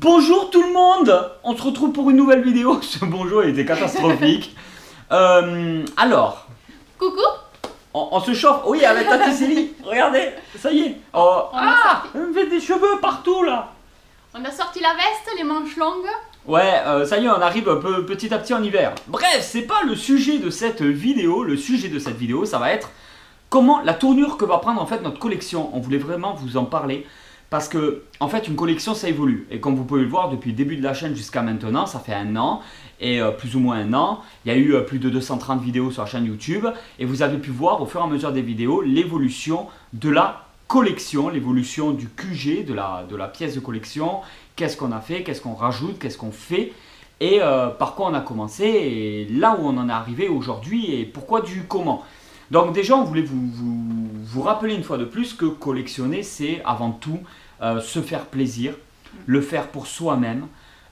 Bonjour tout le monde. On se retrouve pour une nouvelle vidéo. Ce bonjour il était catastrophique. Alors, coucou. on se chauffe. Oui, avec Tati Célie. Regardez, ça y est. Oh, elle me fait des cheveux partout là. On a sorti la veste, les manches longues. Ouais, ça y est, on arrive un peu petit à petit en hiver. Bref, c'est pas le sujet de cette vidéo. Le sujet de cette vidéo, ça va être comment la tournure que va prendre en fait notre collection. On voulait vraiment vous en parler. Parce que, en fait, une collection, ça évolue. Et comme vous pouvez le voir, depuis le début de la chaîne jusqu'à maintenant, ça fait un an, et plus ou moins un an. Il y a eu plus de 230 vidéos sur la chaîne YouTube. Et vous avez pu voir, au fur et à mesure des vidéos, l'évolution de la collection, l'évolution du QG, de la pièce de collection. Qu'est-ce qu'on a fait, qu'est-ce qu'on rajoute, qu'est-ce qu'on fait. Et par quoi on a commencé, et là où on en est arrivé aujourd'hui, et pourquoi du comment. Donc déjà, on voulait vous rappeler une fois de plus que collectionner, c'est avant tout se faire plaisir, le faire pour soi-même,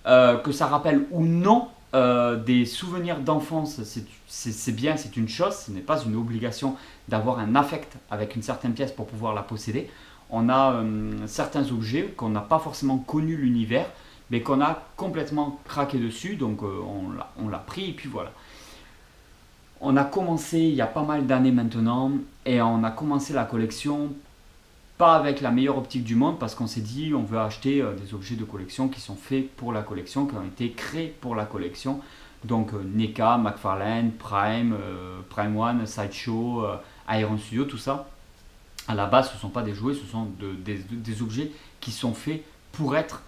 que ça rappelle ou non des souvenirs d'enfance, c'est bien, c'est une chose, ce n'est pas une obligation d'avoir un affect avec une certaine pièce pour pouvoir la posséder. On a certains objets qu'on n'a pas forcément connu l'univers, mais qu'on a complètement craqué dessus, donc on l'a pris et puis voilà. On a commencé il y a pas mal d'années maintenant et on a commencé la collection pas avec la meilleure optique du monde parce qu'on s'est dit on veut acheter des objets de collection qui sont faits pour la collection, qui ont été créés pour la collection. Donc NECA, McFarlane, Prime, Prime One, Sideshow, Iron Studio, tout ça. À la base ce ne sont pas des jouets, ce sont des objets qui sont faits pour être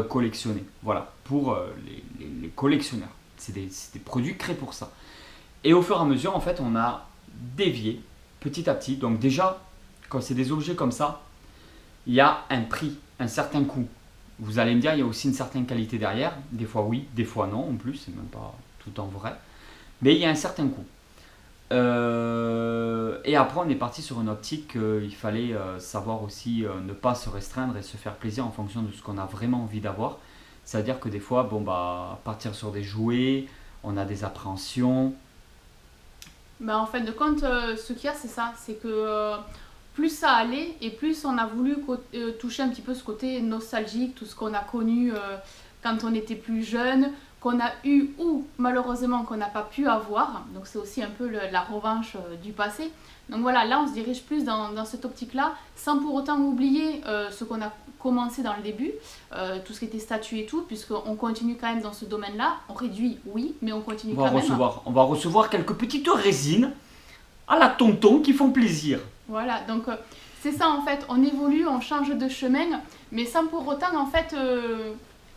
collectionnés. Voilà, pour les collectionneurs. C'est des produits créés pour ça. Et au fur et à mesure, en fait, on a dévié petit à petit. Donc déjà, quand c'est des objets comme ça, il y a un prix, un certain coût. Vous allez me dire, il y a aussi une certaine qualité derrière. Des fois oui, des fois non. En plus, c'est même pas tout en vrai. Mais il y a un certain coût. Et après, on est parti sur une optique qu'il fallait savoir aussi ne pas se restreindre et se faire plaisir en fonction de ce qu'on a vraiment envie d'avoir. C'est-à-dire que des fois, bon, bah, partir sur des jouets, on a des appréhensions. Ben, en fin de compte, ce qu'il y a, c'est ça. C'est que plus ça allait et plus on a voulu toucher un petit peu ce côté nostalgique, tout ce qu'on a connu quand on était plus jeune, qu'on a eu ou malheureusement qu'on n'a pas pu avoir. Donc c'est aussi un peu la revanche du passé. Donc voilà, là on se dirige plus dans cette optique-là, sans pour autant oublier ce qu'on a commencé dans le début, tout ce qui était statut et tout, puisqu'on continue quand même dans ce domaine-là. On réduit, oui, mais on continue quand même. On va recevoir quelques petites résines à la tonton qui font plaisir. Voilà, donc c'est ça en fait, on évolue, on change de chemin, mais sans pour autant en fait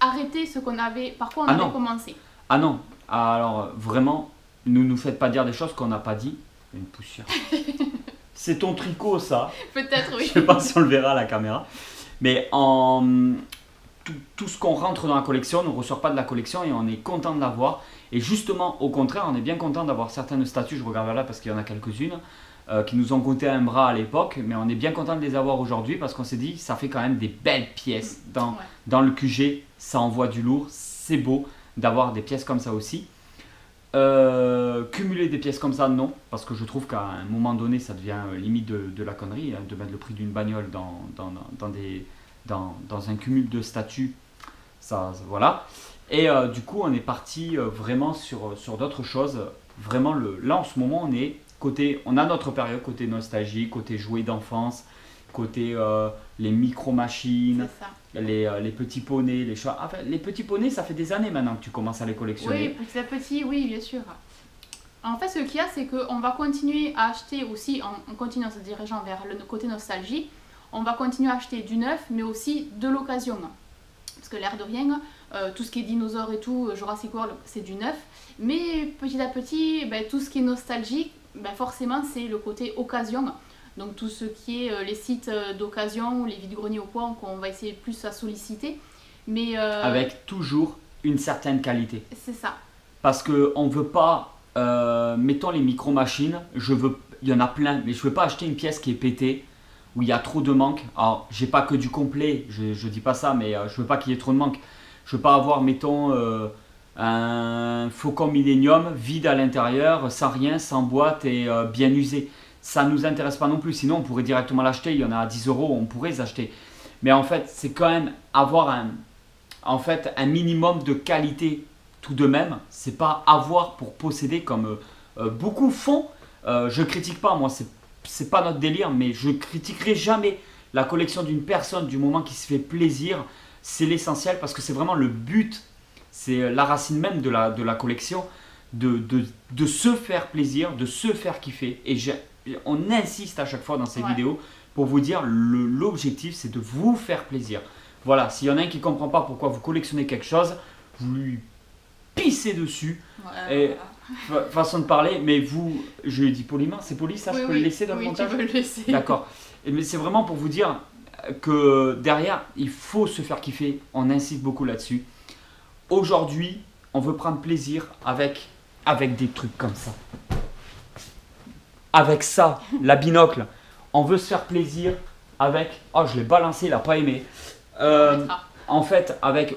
arrêter ce qu'on avait, par quoi on avait commencé. Ah non, alors vraiment, ne nous faites pas dire des choses qu'on n'a pas dit. Une poussière. C'est ton tricot ça. Peut-être oui. Je sais pas si on le verra à la caméra. Mais tout ce qu'on rentre dans la collection ne ressort pas de la collection et on est content de l'avoir. Et justement, au contraire, on est bien content d'avoir certaines statues, je regarde là parce qu'il y en a quelques-unes, qui nous ont coûté un bras à l'époque, mais on est bien content de les avoir aujourd'hui parce qu'on s'est dit, ça fait quand même des belles pièces dans le QG, ça envoie du lourd, c'est beau d'avoir des pièces comme ça aussi. Cumuler des pièces comme ça, non, parce que je trouve qu'à un moment donné, ça devient limite de la connerie, hein, de mettre le prix d'une bagnole dans un cumul de statuts, ça voilà. Et du coup, on est parti vraiment sur d'autres choses. Vraiment, là en ce moment, on a notre période côté nostalgie, côté jouets d'enfance, côté les micro-machines, les petits poneys, les chats. Enfin, les petits poneys, ça fait des années maintenant que tu commences à les collectionner. Oui, petit à petit, oui, bien sûr. En fait, ce qu'il y a, c'est qu'on va continuer à acheter aussi, en continuant en se dirigeant vers le côté nostalgie, on va continuer à acheter du neuf, mais aussi de l'occasion. Parce que l'air de rien, tout ce qui est dinosaures et tout, Jurassic World, c'est du neuf. Mais petit à petit, ben, tout ce qui est nostalgique, ben, forcément, c'est le côté occasion. Donc tout ce qui est les sites d'occasion, les vides-greniers au point qu'on va essayer plus à solliciter. Mais avec toujours une certaine qualité. C'est ça. Parce qu'on ne veut pas, mettons les micro-machines, il y en a plein, mais je ne veux pas acheter une pièce qui est pétée, où il y a trop de manque. Alors, j'ai pas que du complet, je ne dis pas ça, mais je veux pas qu'il y ait trop de manque. Je veux pas avoir, mettons, un Faucon Millenium vide à l'intérieur, sans rien, sans boîte et bien usé. Ça ne nous intéresse pas non plus, sinon on pourrait directement l'acheter, il y en a à 10 €, on pourrait les acheter. Mais en fait, c'est quand même avoir en fait un minimum de qualité tout de même. C'est pas avoir pour posséder comme beaucoup font. Je critique pas, moi c'est pas notre délire, mais je critiquerai jamais la collection d'une personne du moment qui se fait plaisir. C'est l'essentiel parce que c'est vraiment le but, c'est la racine même de la collection, de se faire plaisir, de se faire kiffer. Et on insiste à chaque fois dans ces vidéos pour vous dire l'objectif c'est de vous faire plaisir. Voilà, s'il y en a un qui ne comprend pas pourquoi vous collectionnez quelque chose, vous lui pissez dessus. Et, façon de parler, mais vous, je dis poliment, c'est poli ça, je peux le laisser dans le montage? Tu peux le laisser. D'accord. Mais c'est vraiment pour vous dire que derrière, il faut se faire kiffer. On insiste beaucoup là-dessus. Aujourd'hui, on veut prendre plaisir avec des trucs comme ça. Avec ça, la binocle. On veut se faire plaisir avec... Oh, je l'ai balancé, il n'a pas aimé. En fait, avec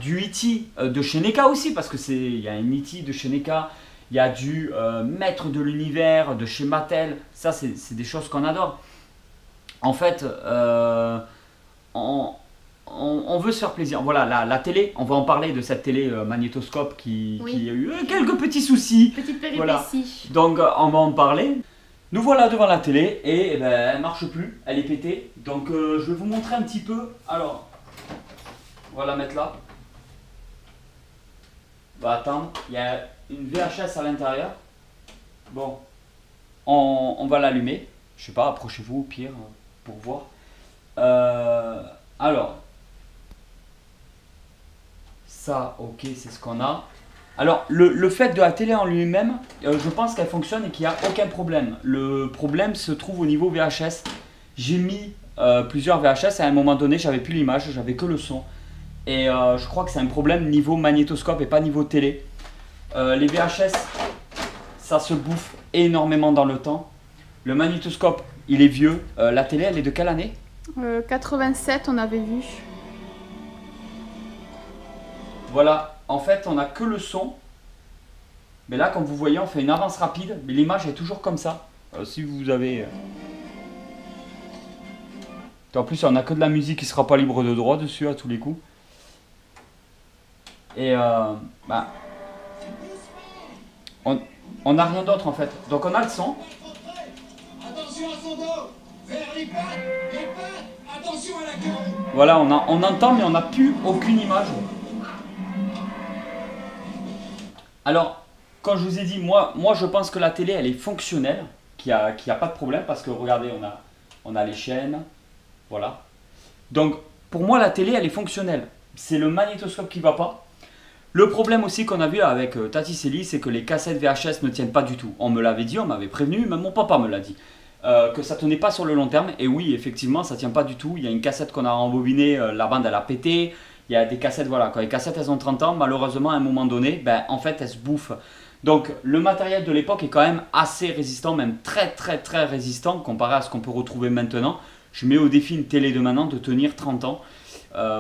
du E.T. De chez NECA aussi, parce que il y a un E.T. de chez NECA. Il y a du Maître de l'Univers de chez Mattel. Ça, c'est des choses qu'on adore. En fait, on veut se faire plaisir. Voilà, la télé, on va en parler de cette télé magnétoscope qui a eu quelques petits soucis. Petite péripétie. Voilà. Donc, on va en parler. Nous voilà devant la télé et elle ne marche plus, elle est pétée. Donc, je vais vous montrer un petit peu. Alors, on va la mettre là. On va attendre. Il y a une VHS à l'intérieur. Bon, on va l'allumer. Je sais pas, approchez-vous au pire pour voir. Alors, ça, ok, c'est ce qu'on a. Alors, le fait de la télé en lui-même, je pense qu'elle fonctionne et qu'il n'y a aucun problème. Le problème se trouve au niveau VHS. J'ai mis plusieurs VHS, à un moment donné, j'avais plus l'image, j'avais que le son. Et je crois que c'est un problème niveau magnétoscope et pas niveau télé. Les VHS, ça se bouffe énormément dans le temps. Le magnétoscope, il est vieux. La télé, elle est de quelle année? 87, on avait vu. Voilà, en fait, on n'a que le son. Mais là, comme vous voyez, on fait une avance rapide. Mais l'image est toujours comme ça. Si vous avez... En plus, on n'a que de la musique qui ne sera pas libre de droit dessus à tous les coups. Et on n'a rien d'autre en fait. Donc on a le son. Attention à son dos, vers les pattes, attention à la queue. Voilà, on entend mais on n'a plus aucune image. Alors, quand je vous ai dit, moi je pense que la télé elle est fonctionnelle, qu'il n'y a pas de problème parce que regardez, on a les chaînes, voilà. Donc pour moi la télé elle est fonctionnelle. C'est le magnétoscope qui ne va pas. Le problème aussi qu'on a vu avec Tati Célie, c'est que les cassettes VHS ne tiennent pas du tout. On me l'avait dit, on m'avait prévenu, même mon papa me l'a dit. Que ça tenait pas sur le long terme. Et oui, effectivement, ça tient pas du tout. Il y a une cassette qu'on a rembobinée, la bande elle a pété. Il y a des cassettes, voilà, quand les cassettes elles ont 30 ans, malheureusement à un moment donné, en fait elles se bouffent. Donc le matériel de l'époque est quand même assez résistant, même très résistant comparé à ce qu'on peut retrouver maintenant. Je mets au défi une télé de maintenant de tenir 30 ans.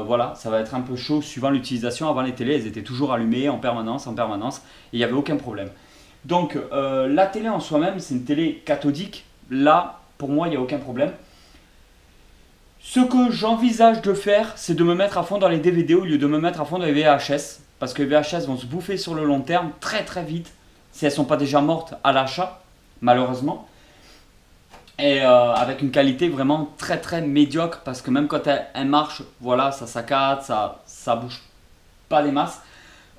Voilà, ça va être un peu chaud suivant l'utilisation. Avant les télés, elles étaient toujours allumées en permanence, et il n'y avait aucun problème. Donc la télé en soi-même, c'est une télé cathodique. Là, pour moi, il n'y a aucun problème. Ce que j'envisage de faire, c'est de me mettre à fond dans les DVD au lieu de me mettre à fond dans les VHS. Parce que les VHS vont se bouffer sur le long terme très vite, si elles ne sont pas déjà mortes à l'achat, malheureusement. Et avec une qualité vraiment très médiocre, parce que même quand elle marche, voilà, ça saccade, ça bouge pas des masses.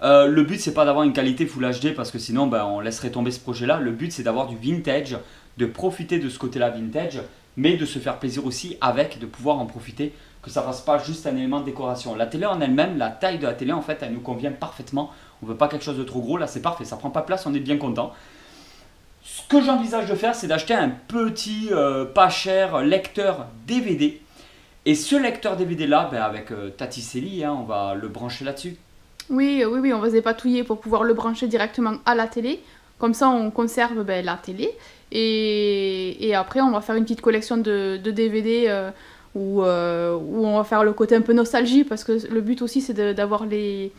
Le but c'est pas d'avoir une qualité Full HD, parce que sinon on laisserait tomber ce projet là. Le but c'est d'avoir du vintage, de profiter de ce côté là vintage, mais de se faire plaisir aussi avec, de pouvoir en profiter, que ça fasse pas juste un élément de décoration. La télé en elle-même, la taille de la télé en fait elle nous convient parfaitement. On veut pas quelque chose de trop gros, là c'est parfait, ça prend pas de place, on est bien content. Ce que j'envisage de faire, c'est d'acheter un petit, pas cher lecteur DVD. Et ce lecteur DVD là, avec Tati Célie, on va le brancher là-dessus. Oui, on va se dépatouiller pour pouvoir le brancher directement à la télé. Comme ça, on conserve la télé. Et après, on va faire une petite collection de DVD où on va faire le côté un peu nostalgie. Parce que le but aussi, c'est d'avoir des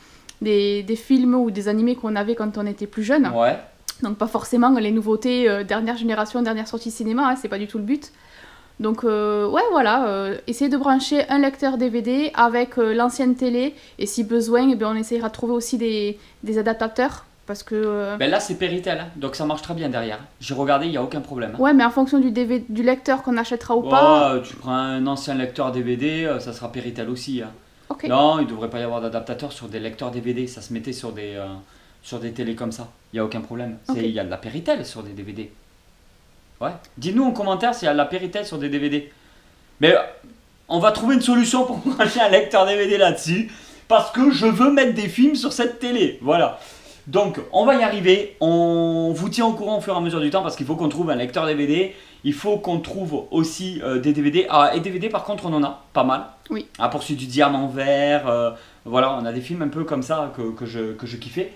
films ou des animés qu'on avait quand on était plus jeune. Ouais. Donc pas forcément les nouveautés dernière génération, dernière sortie cinéma, c'est pas du tout le but. Donc ouais voilà, essayez de brancher un lecteur DVD avec l'ancienne télé et si besoin, eh bien, on essaiera de trouver aussi des adaptateurs parce que... Ben là c'est Péritel, hein, donc ça marche très bien derrière. J'ai regardé, il n'y a aucun problème. Ouais mais en fonction du lecteur qu'on achètera ou pas... Tu prends un ancien lecteur DVD, ça sera Péritel aussi. Hein. Ok. Non, il ne devrait pas y avoir d'adaptateur sur des lecteurs DVD, ça se mettait sur des télés comme ça. Il n'y a aucun problème. Il y a de la Péritel sur des DVD. Ouais. Dites-nous en commentaire s'il y a de la Péritel sur des DVD. Mais on va trouver une solution pour brancher un lecteur DVD là-dessus. Parce que je veux mettre des films sur cette télé. Voilà. Donc on va y arriver. On vous tient au courant au fur et à mesure du temps. Parce qu'il faut qu'on trouve un lecteur DVD. Il faut qu'on trouve aussi des DVD. Ah, et DVD par contre on en a pas mal. Oui. À Poursuite du Diamant Vert. Voilà, on a des films un peu comme ça que je kiffais.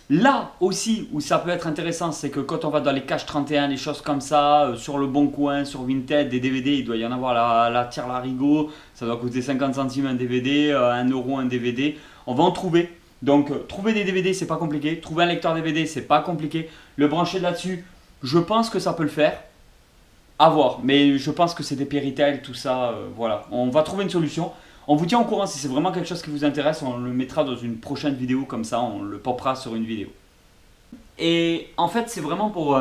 Là aussi où ça peut être intéressant, c'est que quand on va dans les caches 31, les choses comme ça, sur le Bon Coin, sur Vinted, des DVD, il doit y en avoir la tire larigot, ça doit coûter 50 centimes un DVD, 1 euro un DVD, on va en trouver. Donc trouver des DVD c'est pas compliqué, trouver un lecteur DVD c'est pas compliqué, le brancher là-dessus, je pense que ça peut le faire, à voir, mais je pense que c'est des Péritel, tout ça, voilà, on va trouver une solution. On vous tient au courant si c'est vraiment quelque chose qui vous intéresse, on le mettra dans une prochaine vidéo comme ça, on le popera sur une vidéo. Et en fait c'est vraiment pour...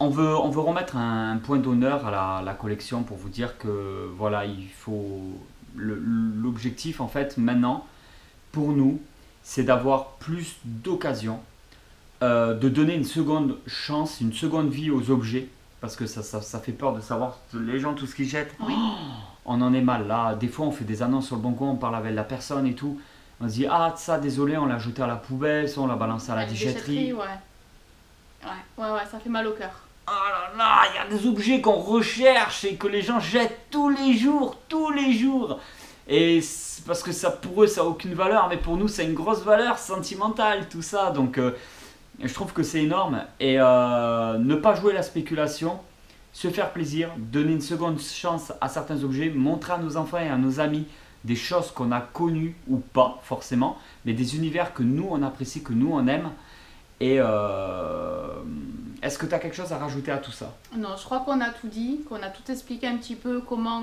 on veut remettre un point d'honneur à la collection pour vous dire que voilà, il faut... L'objectif en fait maintenant, pour nous, c'est d'avoir plus d'occasions, de donner une seconde chance, une seconde vie aux objets. Parce que ça fait peur de savoir les gens tout ce qu'ils jettent. Oui. On en est mal là. Des fois on fait des annonces sur le Bon Coin, on parle avec la personne et tout. On se dit ah ça désolé on l'a jeté à la poubelle, ça on l'a balancé à la déchetterie. Ouais, ça fait mal au cœur. Oh là là, il y a des objets qu'on recherche et que les gens jettent tous les jours. Et parce que ça pour eux ça n'a aucune valeur, mais pour nous c'est une grosse valeur sentimentale tout ça. Donc je trouve que c'est énorme et ne pas jouer la spéculation, se faire plaisir, donner une seconde chance à certains objets, montrer à nos enfants et à nos amis des choses qu'on a connues ou pas forcément, mais des univers que nous on apprécie, que nous on aime. Et est-ce que tu as quelque chose à rajouter à tout ça? Non, je crois qu'on a tout dit, qu'on a tout expliqué un petit peu comment,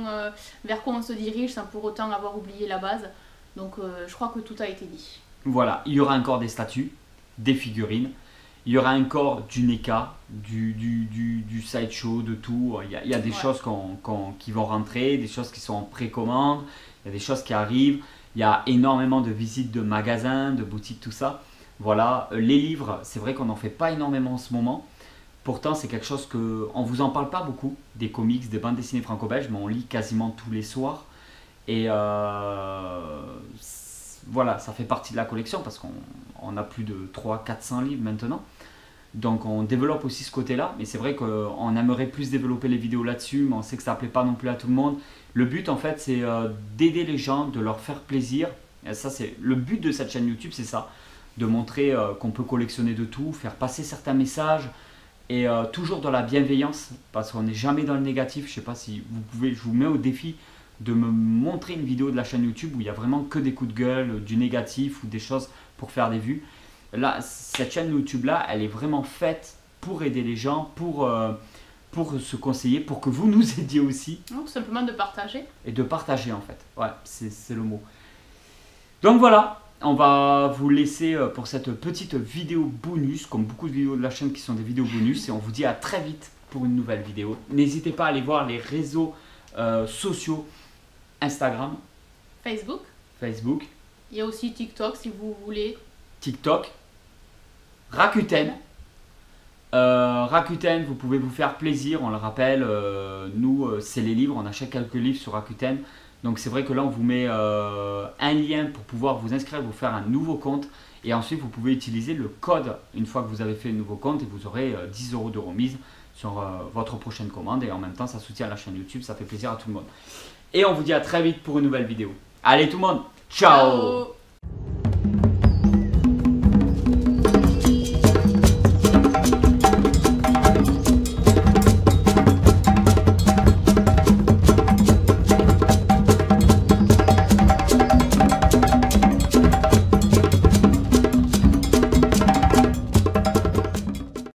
vers quoi on se dirige sans pour autant avoir oublié la base. Donc je crois que tout a été dit. Voilà, il y aura encore des statues, des figurines. Il y aura encore du NECA, du sideshow, de tout. Il y a des choses qui vont rentrer, des choses qui sont en précommande, il y a des choses qui arrivent. Il y a énormément de visites de magasins, de boutiques, tout ça. Voilà, les livres, c'est vrai qu'on n'en fait pas énormément en ce moment. Pourtant, c'est quelque chose qu'on ne vous en parle pas beaucoup, des comics, des bandes dessinées franco-belges, mais on lit quasiment tous les soirs. Et voilà, ça fait partie de la collection parce qu'on a plus de 300-400 livres maintenant. Donc on développe aussi ce côté-là, mais c'est vrai qu'on aimerait plus développer les vidéos là-dessus, mais on sait que ça ne plaît pas non plus à tout le monde. Le but en fait c'est d'aider les gens, de leur faire plaisir. Et ça, c'est le but de cette chaîne YouTube, c'est ça, de montrer qu'on peut collectionner de tout, faire passer certains messages, et toujours dans la bienveillance, parce qu'on n'est jamais dans le négatif. Je ne sais pas si vous pouvez, je vous mets au défi de me montrer une vidéo de la chaîne YouTube où il n'y a vraiment que des coups de gueule, du négatif ou des choses pour faire des vues. Là, cette chaîne YouTube là, elle est vraiment faite pour aider les gens, pour se conseiller, pour que vous nous aidiez aussi. Non, tout simplement de partager. Et de partager en fait, ouais, c'est le mot. Donc voilà, on va vous laisser pour cette petite vidéo bonus, comme beaucoup de vidéos de la chaîne qui sont des vidéos bonus, et on vous dit à très vite pour une nouvelle vidéo. N'hésitez pas à aller voir les réseaux sociaux, Instagram, Facebook. Il y a aussi TikTok si vous voulez. TikTok, Rakuten. Rakuten, vous pouvez vous faire plaisir, on le rappelle, nous c'est les livres, on achète quelques livres sur Rakuten. Donc c'est vrai que là on vous met un lien pour pouvoir vous inscrire, vous faire un nouveau compte. Et ensuite vous pouvez utiliser le code une fois que vous avez fait un nouveau compte et vous aurez 10 € de remise sur votre prochaine commande. Et en même temps ça soutient la chaîne YouTube, ça fait plaisir à tout le monde. Et on vous dit à très vite pour une nouvelle vidéo. Allez tout le monde, ciao.